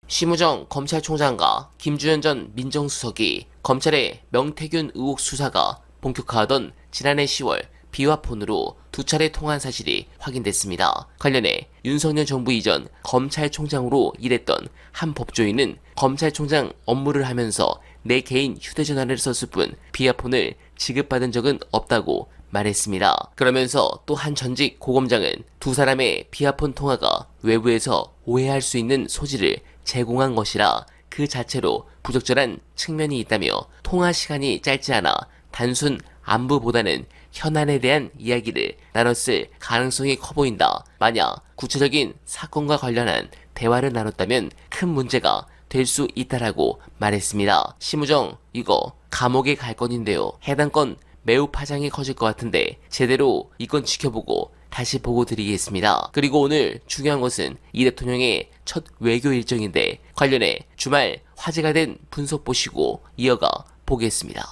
심우정 검찰총장과 김주현 전 민정수석이 검찰의 명태균 의혹 수사가 본격화하던 지난해 10월 비화폰으로 두 차례 통화한 사실이 확인됐습니다. 관련해 윤석열 정부 이전 검찰총장으로 일했던 한 법조인은 검찰총장 업무를 하면서 내 개인 휴대전화를 썼을 뿐 비화폰을 지급받은 적은 없다고 말했습니다. 그러면서 또 한 전직 고검장은 두 사람의 비화폰 통화가 외부에서 오해할 수 있는 소지를 제공한 것이라 그 자체로 부적절한 측면이 있다며 통화 시간이 짧지 않아 단순 안부보다는 현안에 대한 이야기를 나눴을 가능성이 커 보인다. 만약 구체적인 사건과 관련한 대화를 나눴다면 큰 문제가 될 수 있다라고 말했습니다. 심우정, 이거 감옥에 갈 건인데요. 해당 건 매우 파장이 커질 것 같은데 제대로 이 건 지켜보고 다시 보고 드리겠습니다. 그리고 오늘 중요한 것은 이 대통령의 첫 외교 일정인데 관련해 주말 화제가 된 분석 보시고 이어가 보겠습니다.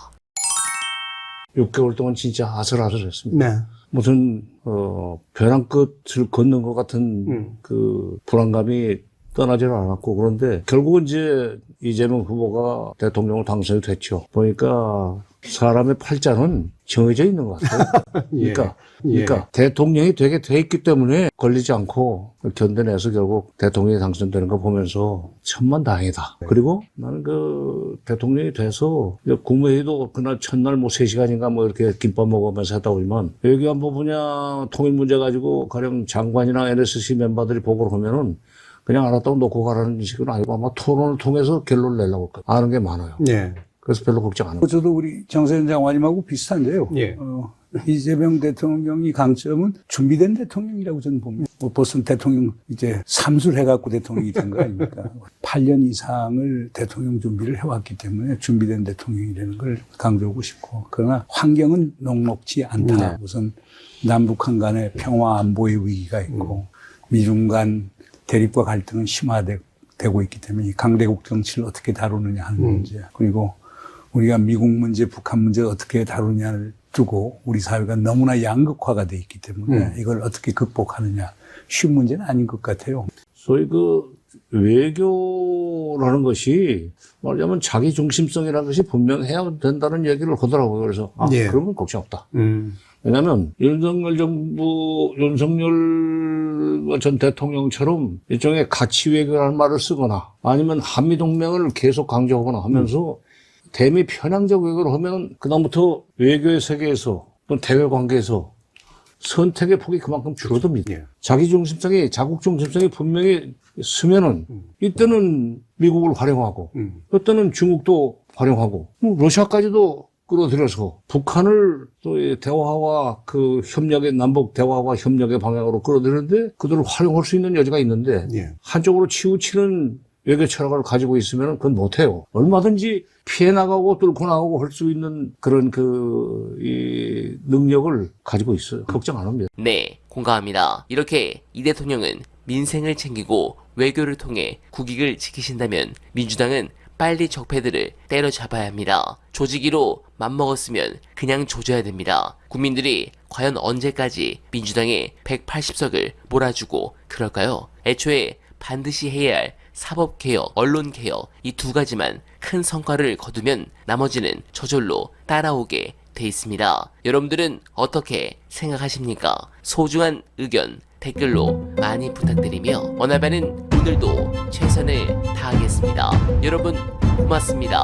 6개월 동안 진짜 아슬아슬했습니다. 네. 무슨 벼랑 끝을 걷는 것 같은 그 불안감이 떠나지를 않았고, 그런데 결국은 이제 이재명 후보가 대통령으로 당선이 됐죠. 보니까 사람의 팔자는 정해져 있는 것 같아요. 그러니까 대통령이 되게 돼 있기 때문에 걸리지 않고 견뎌내서 결국 대통령이 당선되는 거 보면서 천만다행이다. 그리고 나는 그 대통령이 돼서 국무회의도 그날 첫날 뭐 3시간인가 뭐 이렇게 김밥 먹으면서 하다 보면 외교안보 분야 통일 문제 가지고 가령 장관이나 NSC 멤버들이 보고를 하면은 그냥 알았다고 놓고 가라는 식은 아니고 아마 토론을 통해서 결론을 내려고 아는 게 많아요. 네. 그래서 별로 걱정 안 합니다. 저도 우리 정세현 장관님하고 비슷한데요. 예. 이재명 대통령이 강점은 준비된 대통령이라고 저는 봅니다. 뭐 벌써 대통령 이제 삼술해갖고 대통령이 된 거 아닙니까? 8년 이상을 대통령 준비를 해왔기 때문에 준비된 대통령이라는 걸 강조하고 싶고, 그러나 환경은 녹록지 않다. 네. 우선 남북한 간의 평화 안보의 위기가 있고 미중 간 대립과 갈등은 심화되고 있기 때문에 이 강대국 정치를 어떻게 다루느냐 하는 문제, 그리고 우리가 미국 문제, 북한 문제를 어떻게 다루느냐를 두고 우리 사회가 너무나 양극화가 돼 있기 때문에 이걸 어떻게 극복하느냐 쉬운 문제는 아닌 것 같아요. 소위 그 외교라는 것이 말하자면 자기 중심성이라는 것이 분명해야 된다는 얘기를 하더라고요. 그래서 예. 그러면 걱정 없다. 왜냐하면 윤석열 정부, 윤석열 전 대통령처럼 일종의 가치 외교라는 말을 쓰거나 아니면 한미동맹을 계속 강조하거나 하면서 대미 편향적 외교를 하면 그다음부터 외교의 세계에서 또는 대외 관계에서 선택의 폭이 그만큼 줄어듭니다. 예. 자기 중심성이, 자국 중심성이 분명히 쓰면은 이때는 미국을 활용하고 이때는 중국도 활용하고 러시아까지도 끌어들여서 북한을 또 대화와 그 협력의 남북 대화와 협력의 방향으로 끌어들이는데 그들을 활용할 수 있는 여지가 있는데 한쪽으로 치우치는 외교 철학을 가지고 있으면 그건 못해요. 얼마든지 피해 나가고 뚫고 나가고 할 수 있는 그런 이 능력을 가지고 있어요. 걱정 안 합니다. 네, 공감합니다. 이렇게 이 대통령은 민생을 챙기고 외교를 통해 국익을 지키신다면 민주당은 빨리 적폐들을 때려잡아야 합니다. 조지기로 맘먹었으면 그냥 조져야 됩니다. 국민들이 과연 언제까지 민주당의 180석을 몰아주고 그럴까요? 애초에 반드시 해야 할 사법개혁, 언론개혁 이 두 가지만 큰 성과를 거두면 나머지는 저절로 따라오게 돼 있습니다. 여러분들은 어떻게 생각하십니까? 소중한 의견 댓글로 많이 부탁드리며 원활바는 오늘도 최선을 다하겠습니다. 여러분 고맙습니다.